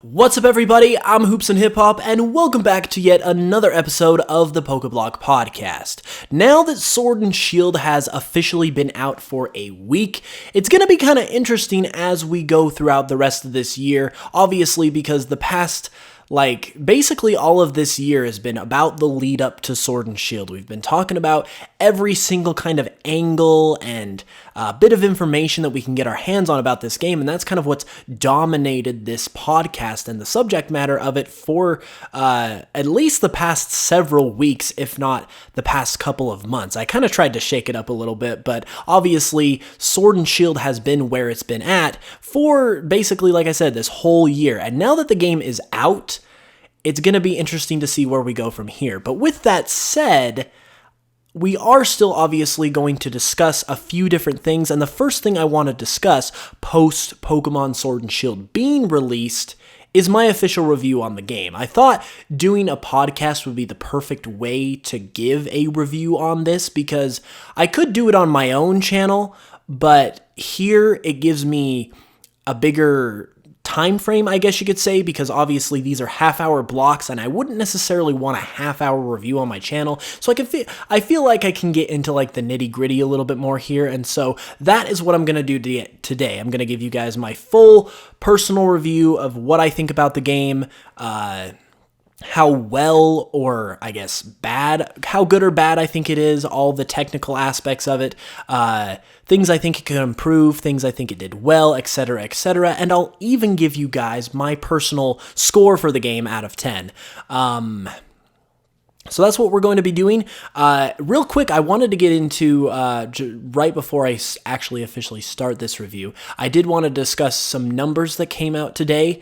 What's up, everybody? I'm Hoops and Hip Hop, and welcome back to yet another episode of the Pokeblock Podcast. Now that Sword and Shield has officially been out for a week, it's going to be kind of interesting as we go throughout the rest of this year, obviously because the past basically all of this year has been about the lead up to Sword and Shield. We've been talking about every single kind of angle and bit of information that we can get our hands on about this game, and that's kind of what's dominated this podcast and the subject matter of it for at least the past several weeks, if not the past couple of months. I kind of tried to shake it up a little bit, but obviously Sword and Shield has been where it's been at for basically, like I said, this whole year, and now that the game is out, it's going to be interesting to see where we go from here. But with that said, we are still obviously going to discuss a few different things, and the first thing I want to discuss post Pokemon Sword and Shield being released is my official review on the game. I thought doing a podcast would be the perfect way to give a review on this because I could do it on my own channel, but here it gives me a bigger time frame, I guess you could say, because obviously these are half-hour blocks, and I wouldn't necessarily want a half-hour review on my channel. So I feel like I can get into like the nitty-gritty a little bit more here, and so that is what I'm gonna do today. I'm gonna give you guys my full personal review of what I think about the game, how well, or I guess bad, how good or bad I think it is, all the technical aspects of it, things I think it could improve, things I think it did well, etc., etc., and I'll even give you guys my personal score for the game out of 10. So that's what we're going to be doing. Real quick, I wanted to get into, right before I actually officially start this review, I did want to discuss some numbers that came out today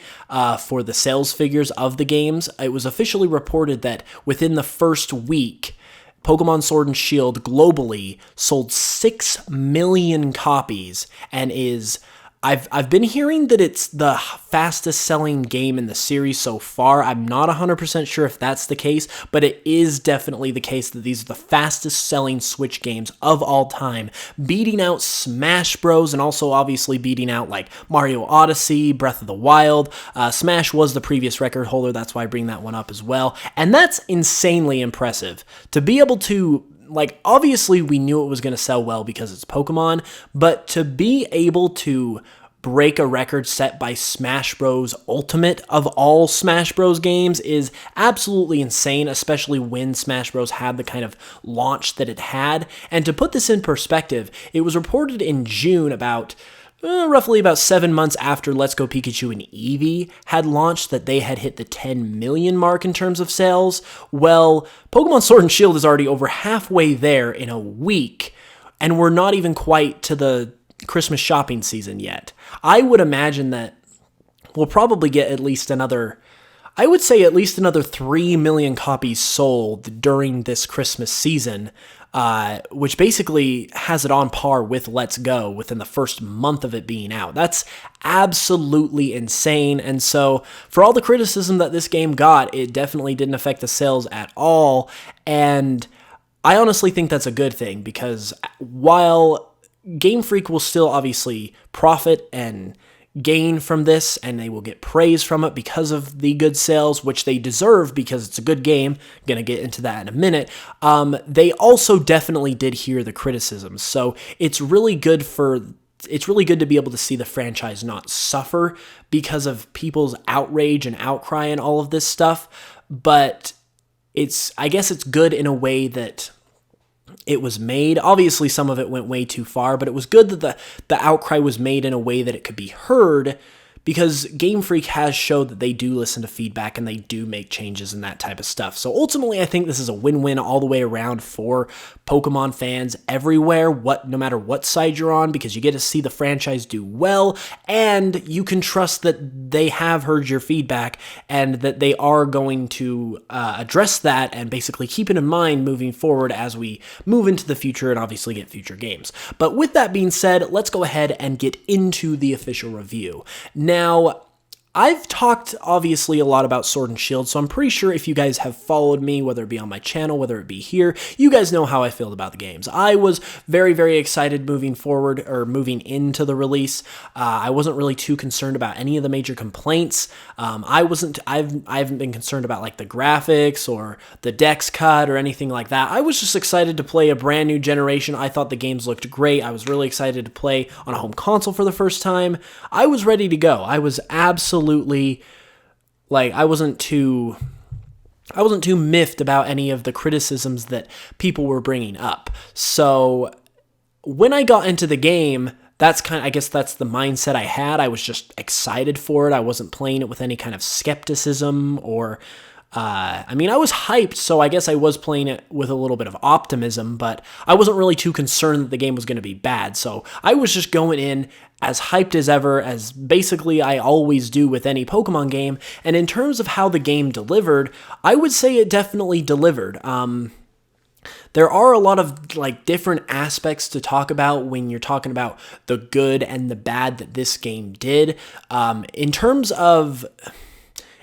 for the sales figures of the games. It was officially reported that within the first week, Pokemon Sword and Shield globally sold 6 million copies and is... I've been hearing that it's the fastest selling game in the series so far. I'm not 100% sure if that's the case, but it is definitely the case that these are the fastest selling Switch games of all time, beating out Smash Bros. And also obviously beating out like Mario Odyssey, Breath of the Wild. Smash was the previous record holder, that's why I bring that one up as well. And that's insanely impressive. To be able to... obviously we knew it was going to sell well because it's Pokemon, but to be able to break a record set by Smash Bros. Ultimate of all Smash Bros. Games is absolutely insane, especially when Smash Bros. Had the kind of launch that it had. And to put this in perspective, it was reported in June roughly about 7 months after Let's Go Pikachu and Eevee had launched that they had hit the 10 million mark in terms of sales. Well, Pokemon Sword and Shield is already over halfway there in a week, and we're not even quite to the Christmas shopping season yet. I would imagine that we'll probably get at least another 3 million copies sold during this Christmas season, which basically has it on par with Let's Go within the first month of it being out. That's absolutely insane, and so for all the criticism that this game got, it definitely didn't affect the sales at all, and I honestly think that's a good thing, because while Game Freak will still obviously profit and gain from this, and they will get praise from it because of the good sales, which they deserve because it's a good game. I'm going to get into that in a minute. They also definitely did hear the criticisms, so it's really good to be able to see the franchise not suffer because of people's outrage and outcry and all of this stuff, but I guess it's good in a way that it was made. Obviously, some of it went way too far, but it was good that the outcry was made in a way that it could be heard, because Game Freak has showed that they do listen to feedback and they do make changes and that type of stuff. So ultimately, I think this is a win-win all the way around for Pokemon fans everywhere, no matter what side you're on, because you get to see the franchise do well, and you can trust that they have heard your feedback and that they are going to address that and basically keep it in mind moving forward as we move into the future and obviously get future games. But with that being said, let's go ahead and get into the official review. Now, I've talked obviously a lot about Sword and Shield, so I'm pretty sure if you guys have followed me, whether it be on my channel, whether it be here, you guys know how I feel about the games. I was very, very excited moving forward, or moving into the release. I wasn't really too concerned about any of the major complaints. I haven't been concerned about like the graphics or the dex cut or anything like that. I was just excited to play a brand new generation. I thought the games looked great. I was really excited to play on a home console for the first time. I was ready to go. I was absolutely, like, I wasn't too miffed about any of the criticisms that people were bringing up. So when I got into the game, I guess that's the mindset I had. I was just excited for it. I wasn't playing it with any kind of skepticism or, I was hyped, so I guess I was playing it with a little bit of optimism, but I wasn't really too concerned that the game was going to be bad. So I was just going in as hyped as ever, as basically I always do with any Pokemon game. And in terms of how the game delivered, I would say it definitely delivered. There are a lot of like different aspects to talk about when you're talking about the good and the bad that this game did. In terms of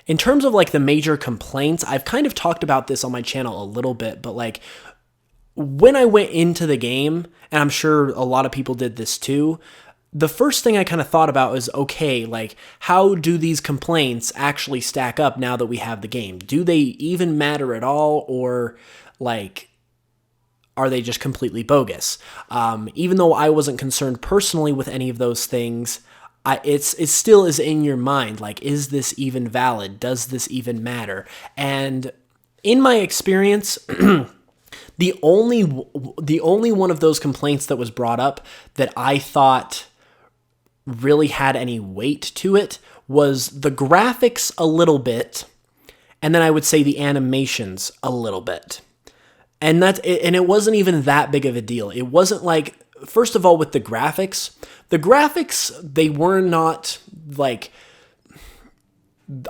like the major complaints, I've kind of talked about this on my channel a little bit, but like when I went into the game, and I'm sure a lot of people did this too, the first thing I kind of thought about is, okay, like, how do these complaints actually stack up now that we have the game? Do they even matter at all, or like, are they just completely bogus? Even though I wasn't concerned personally with any of those things, it still is in your mind, like, is this even valid? Does this even matter? And in my experience, the only one of those complaints that was brought up that I thought really had any weight to it was the graphics a little bit, and then I would say the animations a little bit. And it wasn't even that big of a deal. It wasn't like, first of all, with the graphics, they were not like,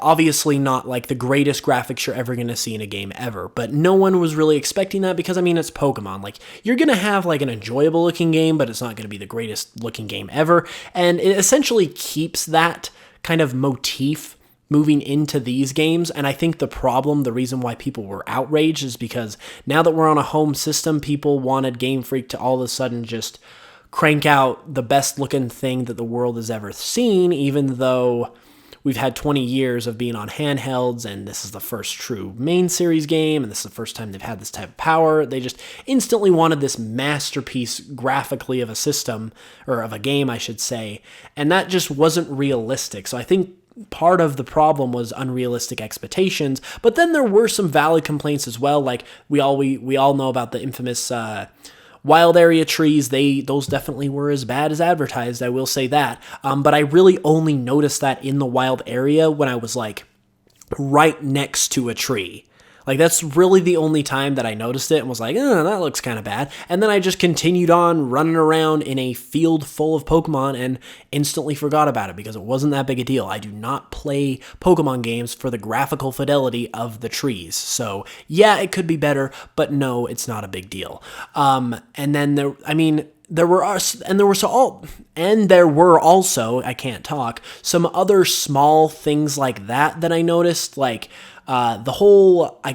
obviously not like the greatest graphics you're ever going to see in a game ever, but no one was really expecting that because, it's Pokemon. Like, you're going to have like an enjoyable looking game, but it's not going to be the greatest looking game ever. And it essentially keeps that kind of motif moving into these games. And I think the reason why people were outraged is because now that we're on a home system, people wanted Game Freak to all of a sudden just crank out the best looking thing that the world has ever seen, even though we've had 20 years of being on handhelds, and this is the first true main series game, and this is the first time they've had this type of power. They just instantly wanted this masterpiece graphically of a system, or of a game, I should say, and that just wasn't realistic. So I think part of the problem was unrealistic expectations, but then there were some valid complaints as well. Like, we all know about the infamous wild area trees. Those definitely were as bad as advertised, I will say that. But I really only noticed that in the wild area when I was like right next to a tree. Like, that's really the only time that I noticed it and was like, that looks kind of bad. And then I just continued on running around in a field full of Pokemon and instantly forgot about it because it wasn't that big a deal. I do not play Pokemon games for the graphical fidelity of the trees. So yeah, it could be better, but no, it's not a big deal. And then there were also, I can't talk, some other small things like that I noticed, like the whole, I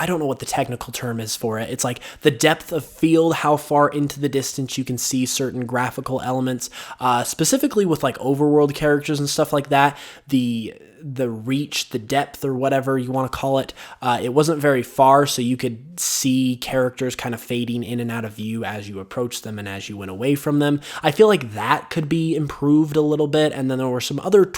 don't know what the technical term is for it. It's like the depth of field, how far into the distance you can see certain graphical elements, specifically with like overworld characters and stuff like that. The reach, the depth, or whatever you want to call it, it wasn't very far, so you could see characters kind of fading in and out of view as you approach them and as you went away from them. I feel like that could be improved a little bit, and then there were some other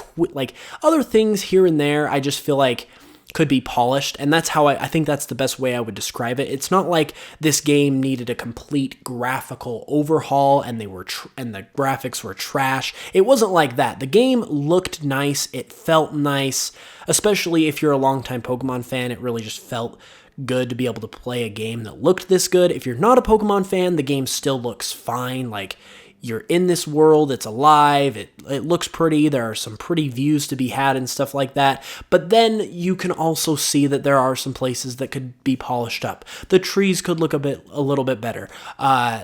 other things here and there I just feel like could be polished, and that's how I think that's the best way I would describe it. It's not like this game needed a complete graphical overhaul and the graphics were trash. It wasn't like that. The game looked nice, it felt nice, especially if you're a longtime Pokemon fan. It really just felt good to be able to play a game that looked this good. If you're not a Pokemon fan, the game still looks fine. Like, you're in this world, it's alive, it looks pretty, there are some pretty views to be had and stuff like that, but then you can also see that there are some places that could be polished up. The trees could look a little bit better.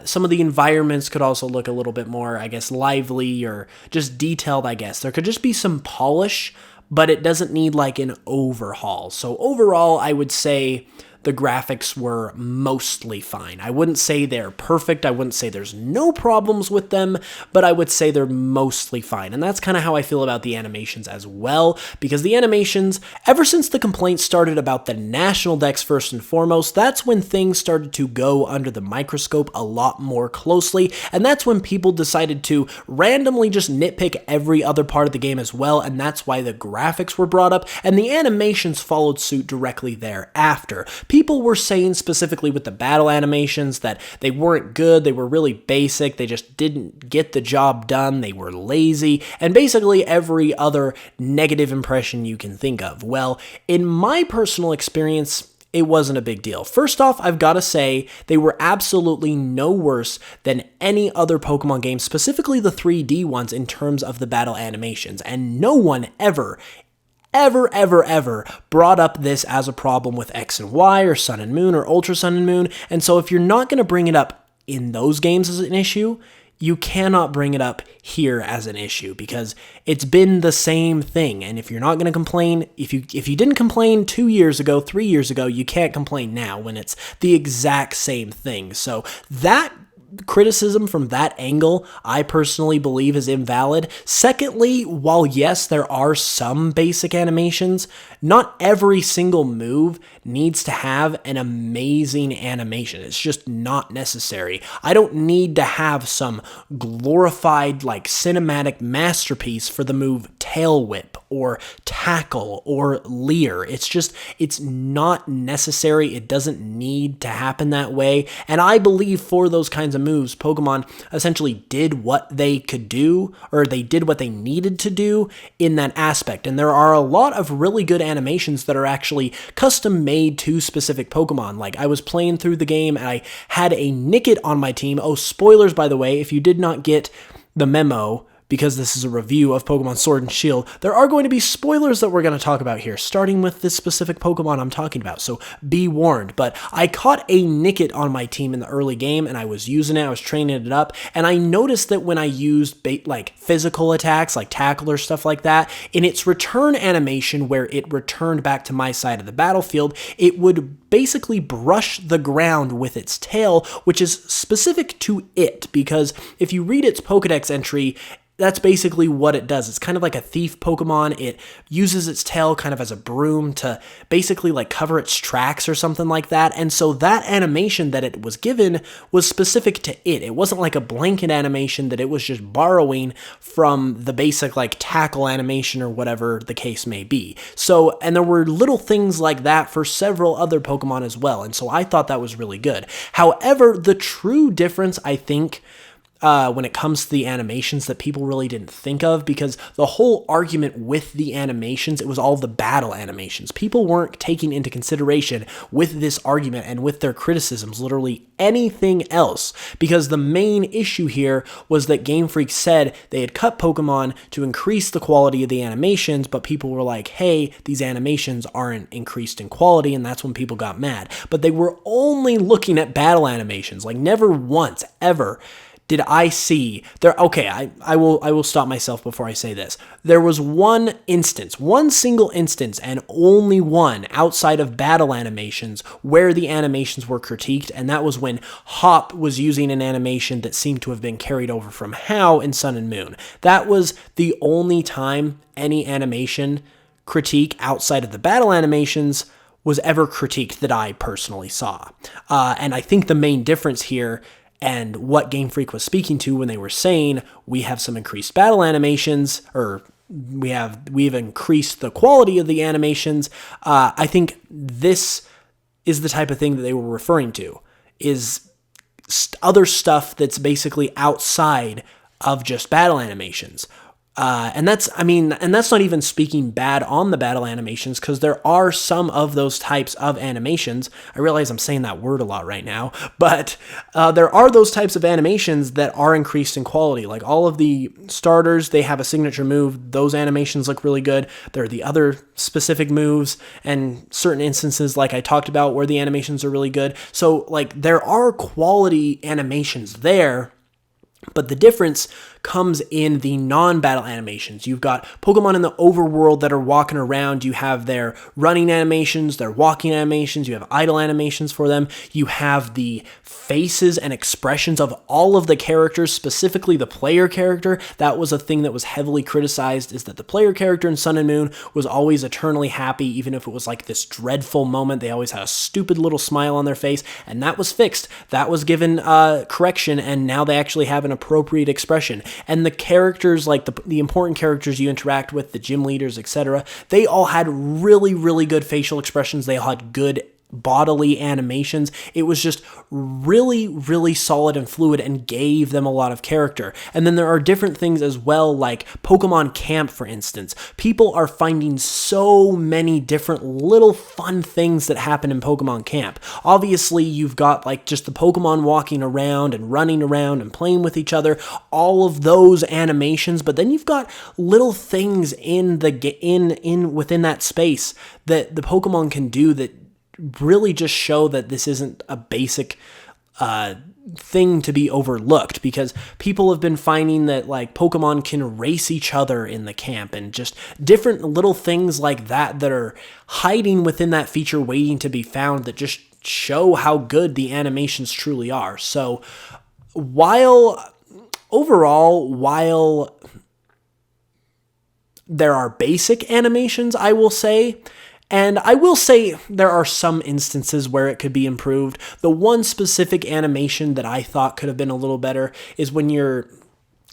Some of the environments could also look a little bit more, I guess, lively or just detailed, I guess. There could just be some polish, but it doesn't need like an overhaul. So overall, I would say the graphics were mostly fine. I wouldn't say they're perfect. I wouldn't say there's no problems with them, but I would say they're mostly fine. And that's kind of how I feel about the animations as well, because the animations, ever since the complaints started about the national decks first and foremost, that's when things started to go under the microscope a lot more closely, and that's when people decided to randomly just nitpick every other part of the game as well, and that's why the graphics were brought up, and the animations followed suit directly thereafter. People were saying specifically with the battle animations that they weren't good, they were really basic, they just didn't get the job done, they were lazy, and basically every other negative impression you can think of. Well, in my personal experience, it wasn't a big deal. First off, I've got to say, they were absolutely no worse than any other Pokemon game, specifically the 3D ones in terms of the battle animations, and no one ever brought up this as a problem with X and Y or Sun and Moon or Ultra Sun and Moon. And so if you're not going to bring it up in those games as an issue, you cannot bring it up here as an issue because it's been the same thing. And if you're not going to complain, if you didn't complain 2 years ago, 3 years ago, you can't complain now when it's the exact same thing. So that criticism from that angle, I personally believe is invalid. Secondly, while yes, there are some basic animations, not every single move needs to have an amazing animation. It's just not necessary. I don't need to have some glorified, like, cinematic masterpiece for the move Tail Whip or Tackle or Leer. It's not necessary. It doesn't need to happen that way. And I believe for those kinds of moves, Pokemon essentially did what they could do, or they did what they needed to do in that aspect. And there are a lot of really good animations that are actually custom made to specific Pokemon. Like, I was playing through the game and I had a Nickit on my team. Oh, spoilers, by the way, if you did not get the memo, because this is a review of Pokemon Sword and Shield, there are going to be spoilers that we're going to talk about here, starting with this specific Pokemon I'm talking about, so be warned. But I caught a Nickit on my team in the early game, and I was using it, I was training it up, and I noticed that when I used like physical attacks, like Tackle or stuff like that, in its return animation where it returned back to my side of the battlefield, it would basically brush the ground with its tail, which is specific to it, because if you read its Pokedex entry, that's basically what it does. It's kind of like a thief Pokemon. It uses its tail kind of as a broom to basically like cover its tracks or something like that. And so that animation that it was given was specific to it. It wasn't like a blanket animation that it was just borrowing from the basic like Tackle animation or whatever the case may be. So, and there were little things like that for several other Pokemon as well. And so I thought that was really good. However, the true difference, I think, when it comes to the animations that people really didn't think of, because the whole argument with the animations, it was all the battle animations. People weren't taking into consideration with this argument and with their criticisms literally anything else, because the main issue here was that Game Freak said they had cut Pokemon to increase the quality of the animations, but people were like, hey, these animations aren't increased in quality, and that's when people got mad. But they were only looking at battle animations, like never once, ever did I see there. Okay, I will stop myself before I say this. There was one single instance, and only one outside of battle animations where the animations were critiqued, and that was when Hop was using an animation that seemed to have been carried over from How in Sun and Moon. That was the only time any animation critique outside of the battle animations was ever critiqued that I personally saw. And I think the main difference here, and what Game Freak was speaking to when they were saying we have some increased battle animations, or we've increased the quality of the animations, I think this is the type of thing that they were referring to, is other stuff that's basically outside of just battle animations. And that's not even speaking bad on the battle animations, because there are some of those types of animations. I realize I'm saying that word a lot right now, but there are those types of animations that are increased in quality. Like all of the starters, they have a signature move. Those animations look really good. There are the other specific moves and certain instances, like I talked about, where the animations are really good. So like there are quality animations there. But the difference comes in the non-battle animations. You've got Pokemon in the overworld that are walking around. You have their running animations, their walking animations. You have idle animations for them. You have the faces and expressions of all of the characters, specifically the player character. That was a thing that was heavily criticized, is that the player character in Sun and Moon was always eternally happy, even if it was like this dreadful moment. They always had a stupid little smile on their face, and that was fixed. That was given correction, and now they actually have an appropriate expression. And the characters, like the important characters you interact with, the gym leaders, etc., they all had really, really good facial expressions. They all had good bodily animations. It was just really, really solid and fluid and gave them a lot of character. And then there are different things as well, like Pokemon Camp, for instance. People are finding so many different little fun things that happen in Pokemon Camp. Obviously, you've got like just the Pokemon walking around and running around and playing with each other, all of those animations, but then you've got little things in within that space that the Pokemon can do that really just show that this isn't a basic thing to be overlooked, because people have been finding that like Pokemon can race each other in the camp, and just different little things like that that are hiding within that feature waiting to be found, that just show how good the animations truly are. So while there are basic animations, I will say, and I will say there are some instances where it could be improved. The one specific animation that I thought could have been a little better is when you're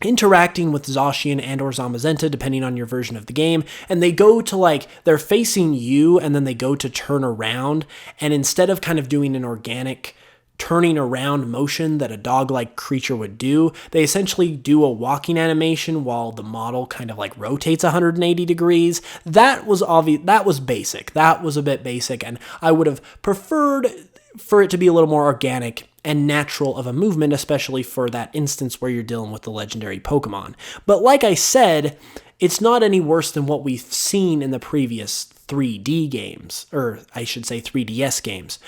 interacting with Zacian and or Zamazenta, depending on your version of the game, and they go to like, they're facing you and then they go to turn around, and instead of kind of doing an organic turning around motion that a dog-like creature would do, they essentially do a walking animation while the model kind of like rotates 180 degrees. That was obvious. That was basic. That was a bit basic, and I would have preferred for it to be a little more organic and natural of a movement, especially for that instance where you're dealing with the legendary Pokemon. But like I said, it's not any worse than what we've seen in the previous 3D games, or I should say 3DS games.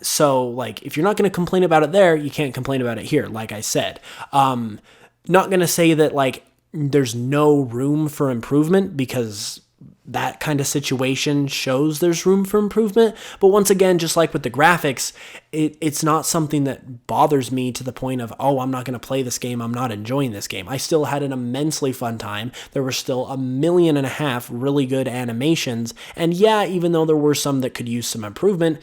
So like, if you're not going to complain about it there, you can't complain about it here, like I said. Not going to say that like there's no room for improvement, because that kind of situation shows there's room for improvement. But once again, just like with the graphics, it's not something that bothers me to the point of, oh, I'm not going to play this game, I'm not enjoying this game. I still had an immensely fun time. There were still 1.5 million really good animations. And yeah, even though there were some that could use some improvement,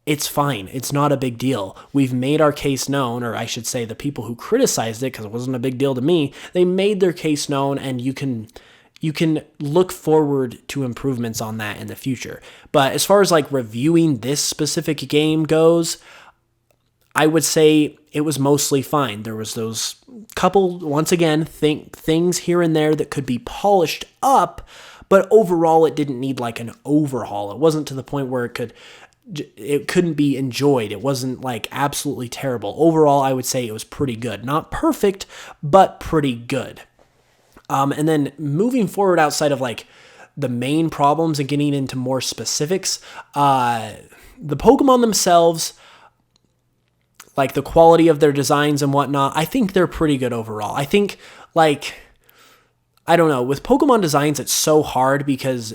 it's fine. It's not a big deal. We've made our case known, or I should say the people who criticized it, because it wasn't a big deal to me, they made their case known, and you can look forward to improvements on that in the future. But as far as like reviewing this specific game goes, I would say it was mostly fine. There was those couple, once again, things here and there that could be polished up, but overall it didn't need like an overhaul. It wasn't to the point where it couldn't be enjoyed. It wasn't like absolutely terrible. Overall, I would say it was pretty good. Not perfect, but pretty good. And then moving forward outside of like the main problems and getting into more specifics, the Pokemon themselves, like the quality of their designs and whatnot, I think they're pretty good overall. I think, like, I don't know, with Pokemon designs, it's so hard because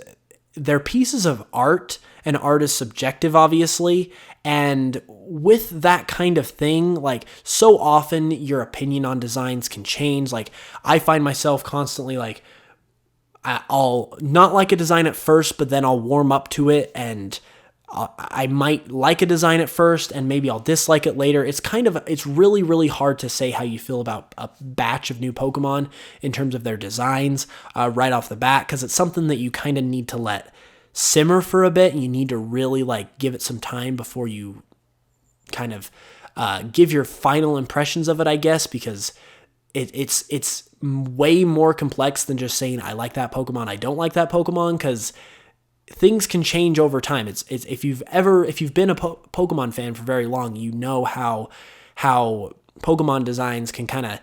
they're pieces of art, and art is subjective, obviously. And with that kind of thing, like, so often your opinion on designs can change. Like, I find myself constantly like, I'll not like a design at first, but then I'll warm up to it, and I might like a design at first and maybe I'll dislike it later. It's really, really hard to say how you feel about a batch of new Pokemon in terms of their designs right off the bat, because it's something that you kind of need to let simmer for a bit, and you need to really like give it some time before you kind of give your final impressions of it, I guess, because it's way more complex than just saying I like that Pokemon, I don't like that Pokemon, because things can change over time. It's if you've been a Pokemon fan for very long, you know how Pokemon designs can kind of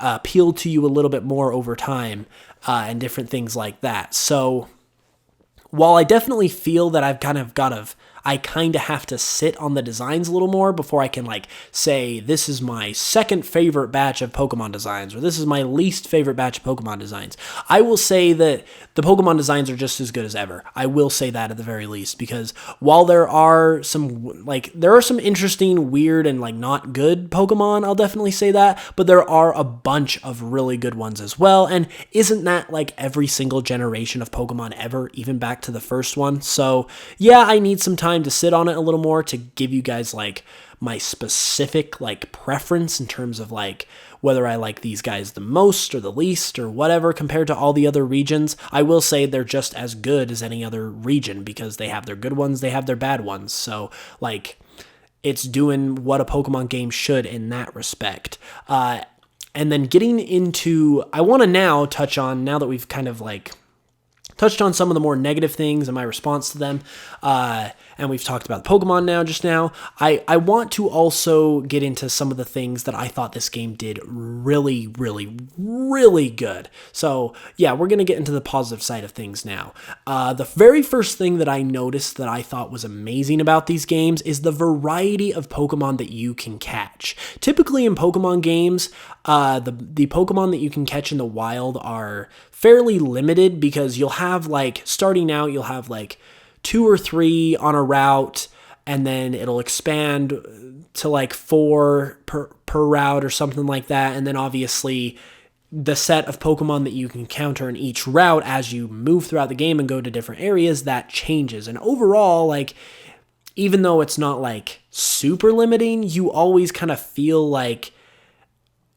appeal to you a little bit more over time, and different things like that. So while I definitely feel that I kind of have to sit on the designs a little more before I can say this is my second favorite batch of Pokemon designs, or this is my least favorite batch of Pokemon designs, I will say that the Pokemon designs are just as good as ever. I will say that at the very least, because while there are some interesting, weird, and not good Pokemon, I'll definitely say that, but there are a bunch of really good ones as well, and isn't that every single generation of Pokemon ever, even back to the first one? So yeah, I need some time to sit on it a little more to give you guys my specific preference in terms of whether I like these guys the most or the least or whatever compared to all the other regions. I will say they're just as good as any other region, because they have their good ones, they have their bad ones. So it's doing what a Pokemon game should in that respect. And then getting into, I want to now touch on, now that we've kind of touched on some of the more negative things and my response to them, and we've talked about Pokemon just now, I want to also get into some of the things that I thought this game did really, really, really good. So yeah, we're going to get into the positive side of things now. The very first thing that I noticed that I thought was amazing about these games is the variety of Pokemon that you can catch. Typically in Pokemon games, the Pokemon that you can catch in the wild are fairly limited, because you'll have starting out, you'll have 2 or 3 on a route, and then it'll expand to 4 per route or something like that. And then obviously the set of Pokemon that you can encounter in each route as you move throughout the game and go to different areas, that changes. And overall, even though it's not super limiting, you always kind of feel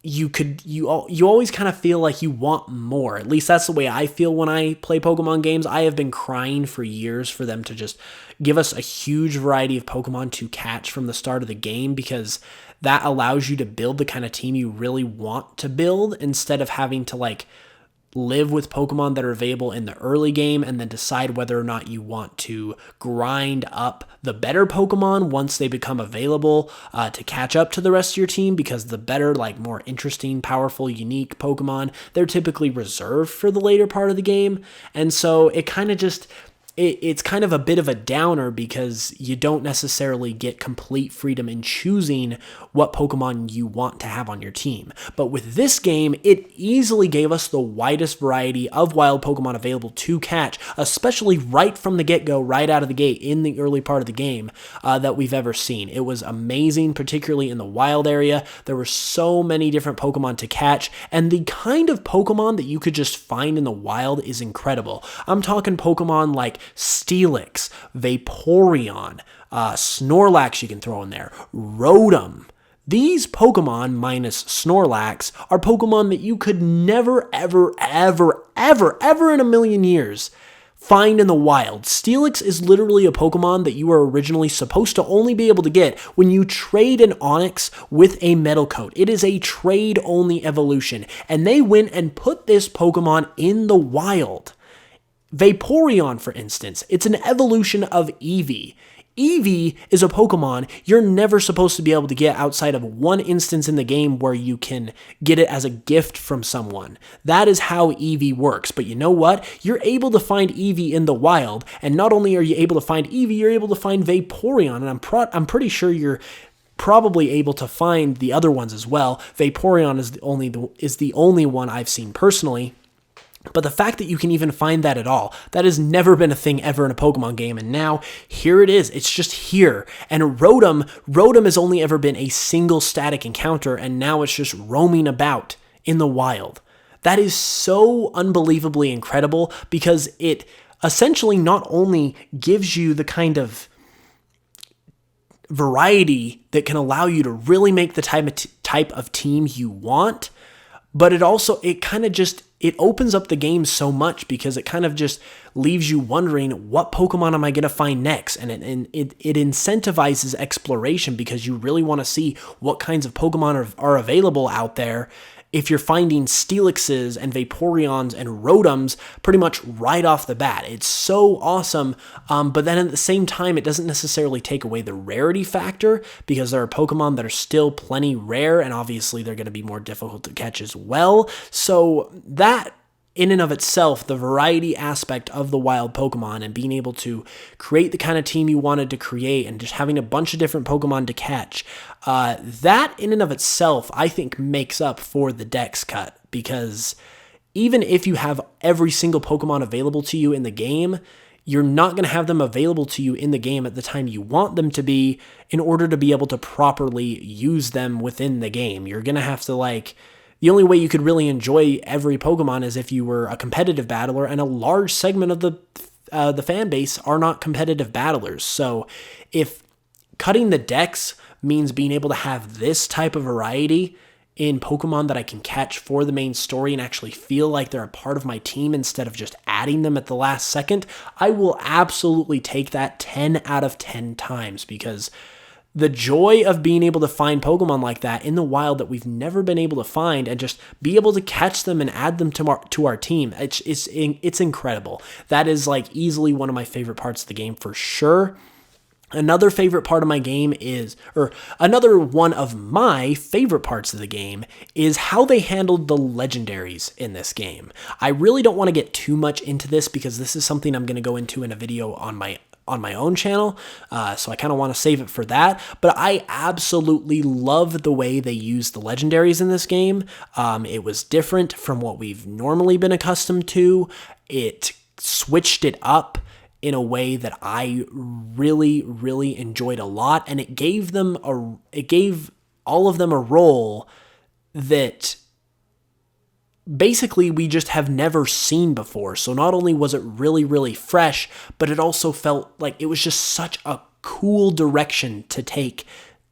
you always kind of feel like you want more. At least that's the way I feel when I play Pokemon games. I have been crying for years for them to just give us a huge variety of Pokemon to catch from the start of the game, because that allows you to build the kind of team you really want to build, instead of having to live with Pokemon that are available in the early game and then decide whether or not you want to grind up the better Pokemon once they become available to catch up to the rest of your team, because the better, more interesting, powerful, unique Pokemon, they're typically reserved for the later part of the game. And so it kind of just... It's kind of a bit of a downer, because you don't necessarily get complete freedom in choosing what Pokemon you want to have on your team. But with this game, it easily gave us the widest variety of wild Pokemon available to catch, especially right from the get-go, right out of the gate in the early part of the game, that we've ever seen. It was amazing, particularly in the wild area. There were so many different Pokemon to catch, and the kind of Pokemon that you could just find in the wild is incredible. I'm talking Pokemon like Steelix, Vaporeon, Snorlax you can throw in there, Rotom. These Pokemon, minus Snorlax, are Pokemon that you could never, ever, ever, ever, ever in a million years find in the wild. Steelix is literally a Pokemon that you were originally supposed to only be able to get when you trade an Onix with a Metal Coat. It is a trade-only evolution, and they went and put this Pokemon in the wild. Vaporeon, for instance, it's an evolution of Eevee. Eevee is a Pokemon you're never supposed to be able to get outside of one instance in the game where you can get it as a gift from someone. That is how Eevee works. But you know what? You're able to find Eevee in the wild, and not only are you able to find Eevee, you're able to find Vaporeon, and I'm pretty sure you're probably able to find the other ones as well. Vaporeon is the only one I've seen personally. But the fact that you can even find that at all, that has never been a thing ever in a Pokemon game, and now here it is. It's just here. And Rotom has only ever been a single static encounter, and now it's just roaming about in the wild. That is so unbelievably incredible, because it essentially not only gives you the kind of variety that can allow you to really make the type of team you want, but it kind of just it opens up the game so much because it kind of just leaves you wondering, what Pokemon am I going to find next? And it incentivizes exploration because you really want to see what kinds of Pokemon are available out there if you're finding Steelixes and Vaporeons and Rotoms pretty much right off the bat. It's so awesome, but then at the same time, it doesn't necessarily take away the rarity factor because there are Pokemon that are still plenty rare, and obviously they're going to be more difficult to catch as well. So that, in and of itself, the variety aspect of the wild Pokemon and being able to create the kind of team you wanted to create and just having a bunch of different Pokemon to catch, that in and of itself, I think, makes up for the dex cut, because even if you have every single Pokemon available to you in the game, you're not going to have them available to you in the game at the time you want them to be in order to be able to properly use them within the game. You're going to have to, the only way you could really enjoy every Pokemon is if you were a competitive battler, and a large segment of the fan base are not competitive battlers. So if cutting the dex means being able to have this type of variety in Pokemon that I can catch for the main story and actually feel like they're a part of my team instead of just adding them at the last second, I will absolutely take that 10 out of 10 times, because the joy of being able to find Pokemon like that in the wild that we've never been able to find and just be able to catch them and add them to our team, it's incredible. That is easily one of my favorite parts of the game for sure. Another favorite part of my game another one of my favorite parts of the game is how they handled the legendaries in this game. I really don't want to get too much into this because this is something I'm going to go into in a video on my own channel, so I kind of want to save it for that, but I absolutely love the way they used the legendaries in this game. It was different from what we've normally been accustomed to. It switched it up in a way that I really, really enjoyed a lot, and it gave all of them a role that basically we just have never seen before. So not only was it really, really fresh, but it also felt like it was just such a cool direction to take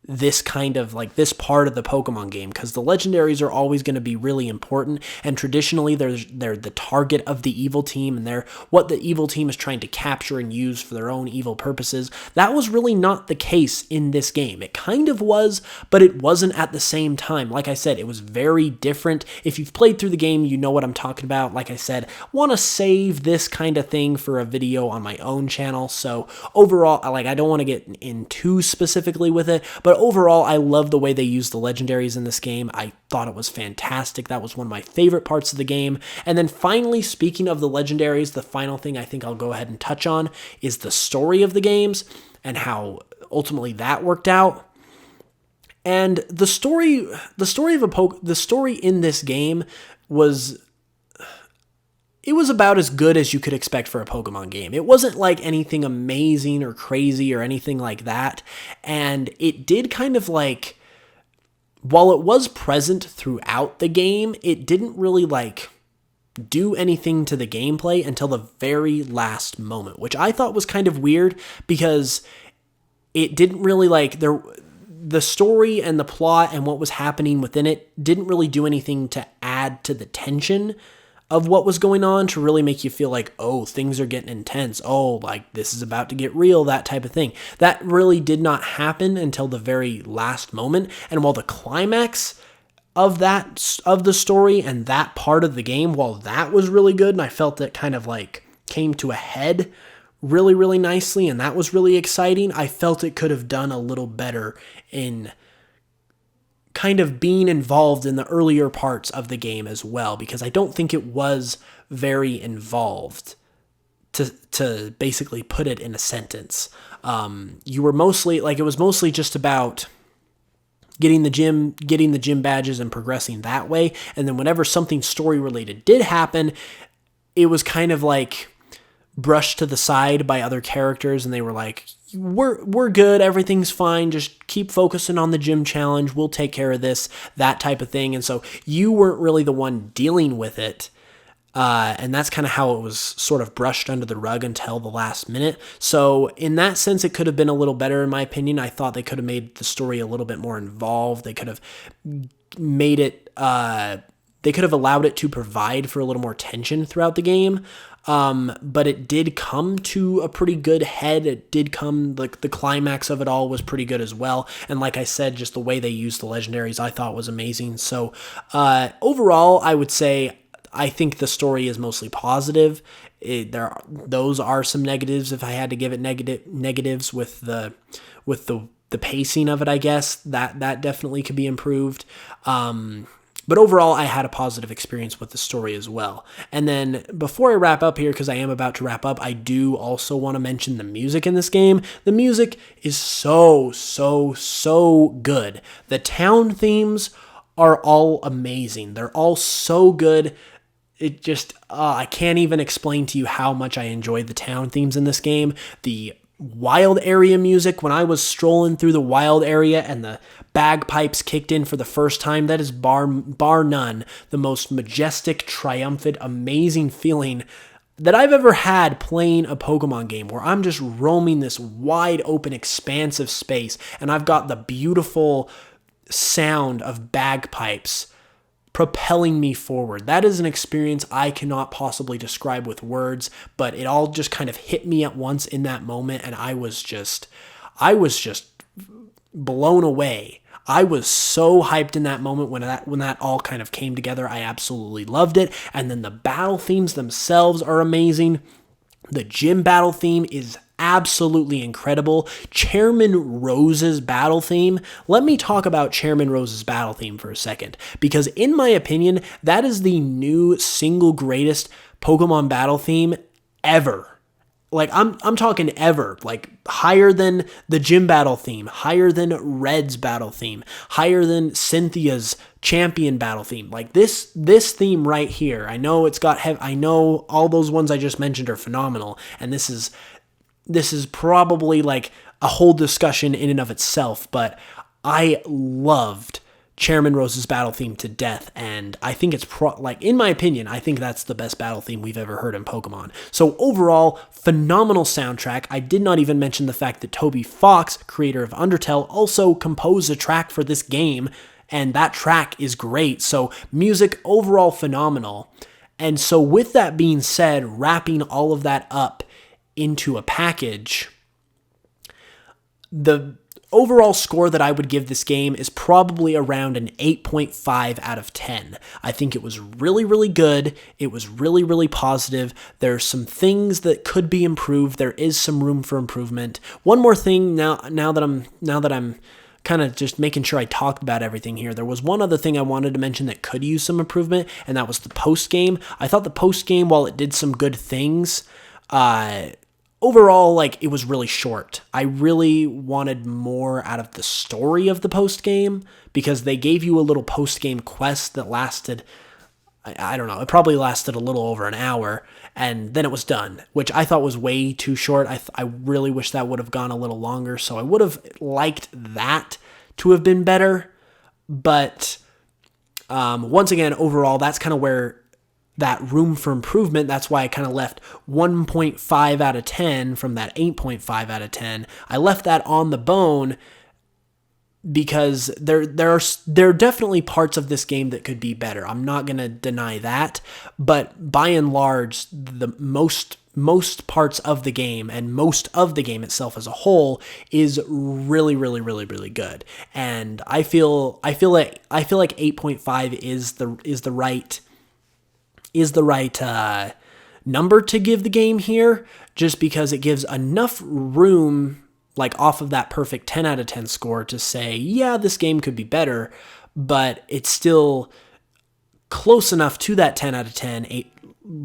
this kind of this part of the Pokemon game, because the legendaries are always going to be really important, and traditionally they're the target of the evil team, and they're what the evil team is trying to capture and use for their own evil purposes. That was really not the case in this game. It kind of was, but it wasn't at the same time. Like I said, it was very different. If you've played through the game, you know what I'm talking about. Like I said, want to save this kind of thing for a video on my own channel. So overall, I don't want to get in too specifically with it, but overall, I love the way they used the legendaries in this game. I thought it was fantastic. That was one of my favorite parts of the game. And then finally, speaking of the legendaries, the final thing I think I'll go ahead and touch on is the story of the games and how ultimately that worked out. And the story in this game was about as good as you could expect for a Pokemon game. It wasn't anything amazing or crazy or anything like that. And it did kind of while it was present throughout the game, it didn't really do anything to the gameplay until the very last moment, which I thought was kind of weird because it didn't really the story and the plot and what was happening within it didn't really do anything to add to the tension of what was going on to really make you feel oh, things are getting intense. Oh, this is about to get real, that type of thing. That really did not happen until the very last moment. And while the climax of the story and that part of the game, while that was really good, and I felt it kind of came to a head really, really nicely, and that was really exciting, I felt it could have done a little better in kind of being involved in the earlier parts of the game as well, because I don't think it was very involved, to basically put it in a sentence. You were mostly it was mostly just about getting the gym badges and progressing that way, and then whenever something story related did happen, it was kind of brushed to the side by other characters, and they were we're good, everything's fine, just keep focusing on the gym challenge, we'll take care of this, that type of thing. And so you weren't really the one dealing with it, and that's kind of how it was sort of brushed under the rug until the last minute. So in that sense, it could have been a little better in my opinion. I thought they could have made the story a little bit more involved. They could have made it allowed it to provide for a little more tension throughout the game. But it did come to a pretty good head. It did come, like, the climax of it all was pretty good as well. And like I said, just the way they used the legendaries I thought was amazing. So overall, I would say I think the story is mostly positive. Those are some negatives if I had to give it negatives with the pacing of it, I guess. That definitely could be improved. But overall, I had a positive experience with the story as well. And then before I wrap up here, because I am about to wrap up, I do also want to mention the music in this game. The music is so good. The town themes are all amazing. They're all so good. It just, I can't even explain to you how much I enjoyed the town themes in this game. The wild area music, when I was strolling through the wild area and the bagpipes kicked in for the first time, that is bar none the most majestic, triumphant, amazing feeling that I've ever had playing a Pokemon game, where I'm just roaming this wide open, expansive space, and I've got the beautiful sound of bagpipes propelling me forward. That is an experience I cannot possibly describe with words, but it all just kind of hit me at once in that moment, and I was just blown away. I was so hyped in that moment when that all kind of came together. I absolutely loved it. And then the battle themes themselves are amazing. The gym battle theme is absolutely incredible. Chairman Rose's battle theme. Let me talk about Chairman Rose's battle theme for a second, because in my opinion, that is the new single greatest Pokemon battle theme ever. Like, I'm talking ever, like higher than the gym battle theme, higher than Red's battle theme, higher than Cynthia's champion battle theme. Like this theme right here. I know I know all those ones I just mentioned are phenomenal, and this is probably like a whole discussion in and of itself, but I loved Chairman Rose's battle theme to death, and I think it's in my opinion, I think that's the best battle theme we've ever heard in Pokemon. So overall, phenomenal soundtrack. I did not even mention the fact that Toby Fox, creator of Undertale, also composed a track for this game, and that track is great. So music overall phenomenal. And so with that being said, wrapping all of that up into a package, the overall score that I would give this game is probably around an 8.5 out of 10. I think it was really, really good. It was really, really positive. There's some things that could be improved. There is some room for improvement. One more thing now that I'm kind of just making sure I talked about everything here. There was one other thing I wanted to mention that could use some improvement, and that was the post game. I thought the post game, while it did some good things, overall, like, it was really short. I really wanted more out of the story of the post-game, because they gave you a little post-game quest that lasted, I don't know, it probably lasted a little over an hour, and then it was done, which I thought was way too short. I really wish that would have gone a little longer, so I would have liked that to have been better, but once again, overall, that's kind of where that room for improvement, that's why I kind of left 1.5 out of 10 from that 8.5 out of 10. I left that on the bone because there are definitely parts of this game that could be better. I'm not going to deny that, but by and large, the most parts of the game and most of the game itself as a whole is really, really, really, really good. And I feel like 8.5 is the right number to give the game here, just because it gives enough room, like off of that perfect 10 out of 10 score, to say, yeah, this game could be better, but it's still close enough to that 10 out of 10,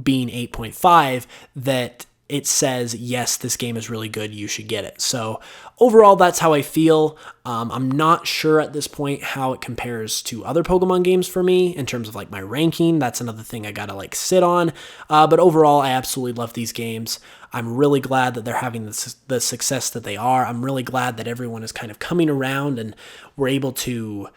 being 8.5, that it says, yes, this game is really good, you should get it. So overall, that's how I feel. I'm not sure at this point how it compares to other Pokemon games for me in terms of like my ranking. That's another thing I gotta like sit on. But overall, I absolutely love these games. I'm really glad that they're having the success that they are. I'm really glad that everyone is kind of coming around and we're able to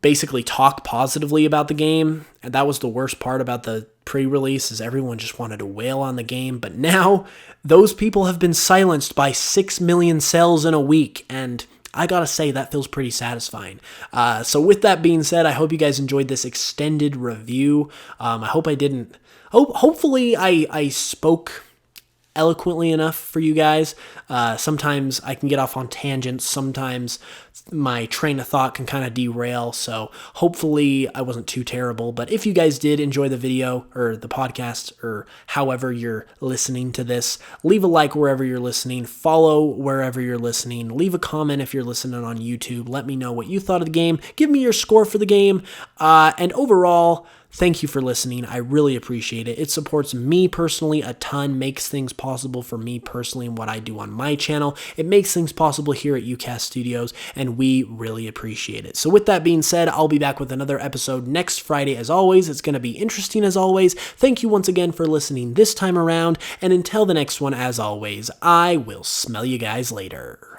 basically talk positively about the game. And that was the worst part about the pre-release, is everyone just wanted to wail on the game. But now those people have been silenced by 6 million sales in a week, and I gotta say, that feels pretty satisfying. So with that being said, I hope you guys enjoyed this extended review. I hope I didn't... Hopefully I spoke eloquently enough for you guys. Sometimes I can get off on tangents. Sometimes my train of thought can kind of derail. So hopefully I wasn't too terrible. But if you guys did enjoy the video or the podcast or however you're listening to this, leave a like wherever you're listening. Follow wherever you're listening. Leave a comment if you're listening on YouTube. Let me know what you thought of the game. Give me your score for the game. And overall, thank you for listening. I really appreciate it. It supports me personally a ton, makes things possible for me personally and what I do on my channel. It makes things possible here at UCast Studios, and we really appreciate it. So with that being said, I'll be back with another episode next Friday as always. It's going to be interesting as always. Thank you once again for listening this time around, and until the next one, as always, I will smell you guys later.